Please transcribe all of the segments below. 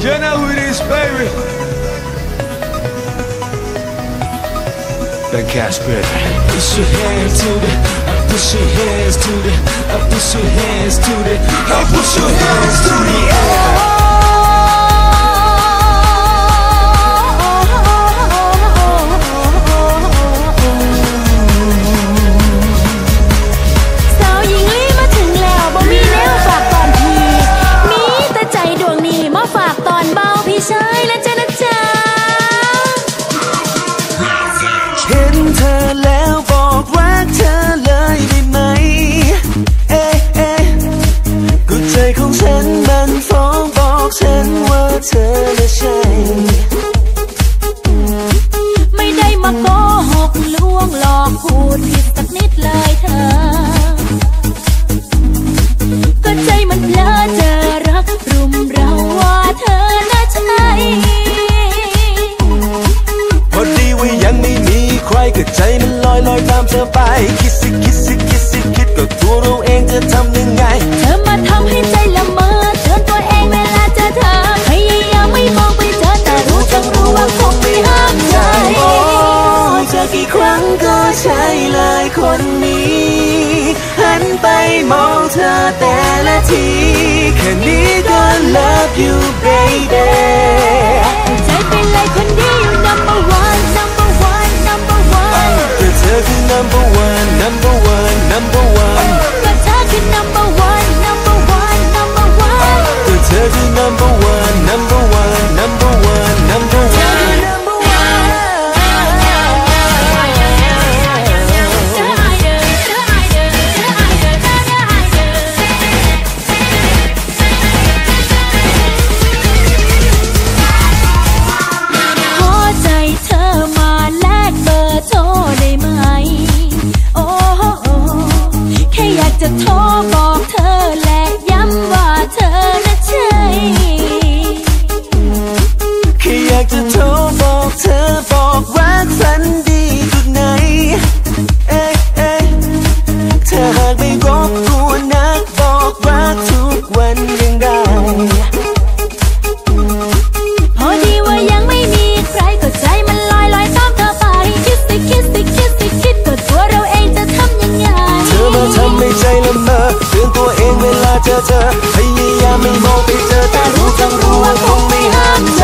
You know who it is, baby. Ben Casper. Push your hands to the, push your hands to the, push your hands to the, push your hands to the air.เธอและใช่ไม่ได้มาโกหกลวงหลอกพูดผิดสักนิดเลยเธอก็ใจมันเพลอเจอรักรุมเราว่าเธอน่าใช่พอดีว่ายังไม่มีใครก็ใจมันลอยตามเธอไปคิดสิคิดสิคิดสิคิดก็ตัวเราเองจะทำยังไงเธอมาทำให้ใจละเมอเตือนตัวเองเวลาเจอเธอพยายามไม่มองไปเจอแต่รู้จังรู้ว่าคงไม่ห้ามใจจะกี่ครั้งก็ใช่เลยคนนี้หันไปมองเธอแต่ละทีแค่นี้ก็ love you baby ใจเป็นเลยคนเดียว number one number one number one แต่เธอคือ number one number one number one ก็เธอคือ number one number one number one แต่เธอคือ number one number one number one number oneจะโทรบอกเธอและย้ำว่าเธอน่ะใช่แค่อยากจะโทรบอกเธอบอกรักฝันดีกุดไหนถ้าหากไม่รบกวนนักบอกรักทุกวันยังได้พอดีว่ายังไม่มีใครก็ใจมันลอยตามเธอไปคิดสิคิดสิคิดสิคิดก็ตัวเราเองจะทำยังไงเธอมาทำให้ใจละเมอเตือนตัวเองเวลาเจอเธอพยายามไม่มองไปเจอแต่รู้จังรู้ว่าคงไม่ห้ามใจ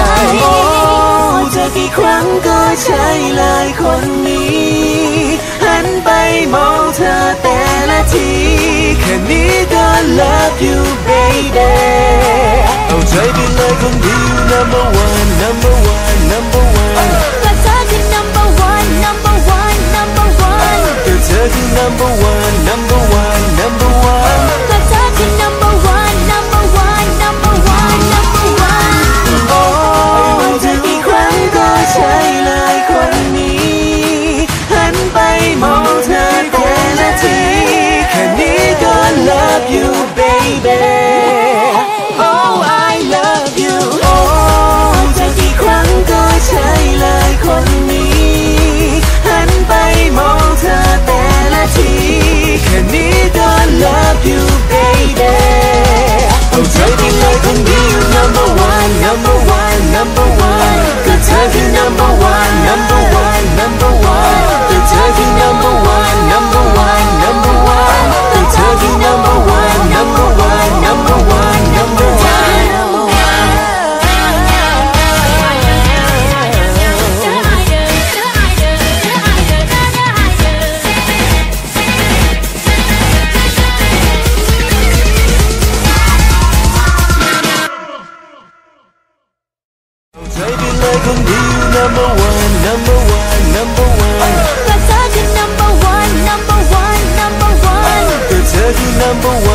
จะกี่ครั้งก็ใช่เลยคนนี้หันไปมองเธอแต่ละทีแค่นี้ก็ love you baby เอาใจไปเลยคนเดียว number one number one number one ก็เธอคือ number one number one number one ก็เธอคือ number one number one number one ก็เธอคือ number one number one number one number one โอ้จะกี่ครั้งก็ใช่เลยคนนี้หันไปมองเธอแต่ละทีแค่นี้ก็ love you baby oh I love you โอ้จะกี่ครั้งก็ใช่เลยคนนี้หันไปมองเธอแต่ละทีแค่นี้ก็ love you baby เอาใจไปเลยคนเดียว number one number one number one ก็เธอคือ number one number one number one ก็เธอคือ number one number one number one ก็เธอคือ number one number one number one number oneใจไปเลยคนเดียว number one number one number one ก็เธอคือ number one number one number one ก็เธอคือ number one